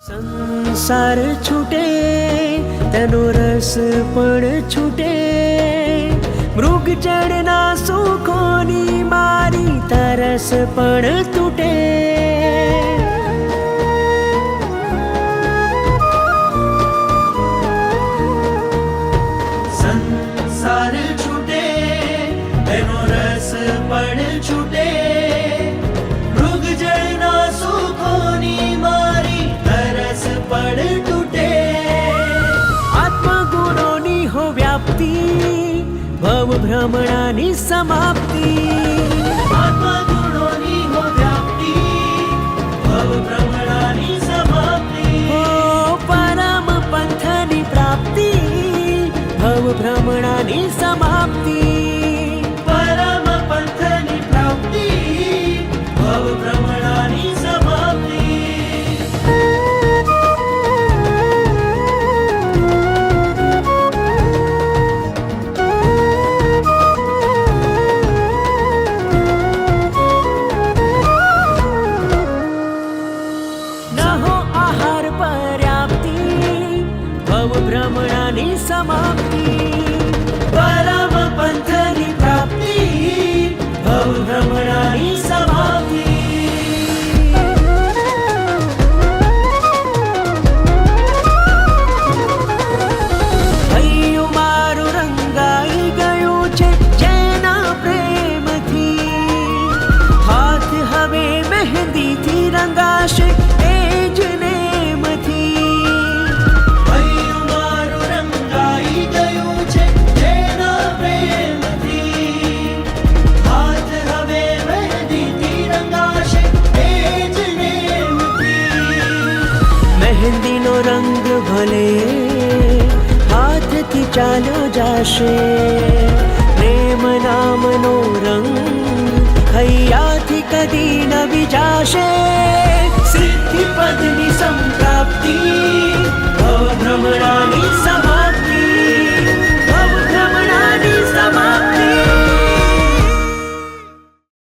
સંસાર છૂટે તેનો રસ પણ છૂટે, મૃગ જળના સુખોની મારી તરસ પણ તૂટે. સંસાર છૂટે તેનો રસ પણ છૂટે, મૃગ જળના સુખોની મારી તરસ પણ તૂટે. આત્મગુણોની હો વ્યાપ્તિ, ભવ ભ્રમણાની સમાપ્તિ. આત્મગુણોની હો વ્યાપ્તિ, ભવ ભ્રમણાની સમાપ્તિ. ઓ પરમ પંથની પ્રાપ્તિ, ભવ ભ્રમણાની સમાપ્તિ. પરમ પંથની પ્રાપ્તિ, ભવ ભ્રમણાની સમાપ્તિ. નહો આહાર પર્યાપ્તિ, ભવ ભ્રમણાની સમાપ્તિ. પરમ પંથની પ્રાપ્તિ, ભવ ભ્રમણાની સમાપ્તિ. હૈયું મારું રંગાઈ ગયું છે જેના પ્રેમથી, હાથ હવે મહેંદીથી રંગાશે એ જ નેમથી. હૈયું મારું રંગાઈ ગયું છે જેના પ્રેમથી, હાથ હવે મહેંદીથી રંગાશે એ જ નેમથી. મહેંદીનો રંગ ભલે હાથથી ચાલ્યો જાશે, પ્રેમ નામનો રંગ હૈયાથી કદી ન વિજાશે.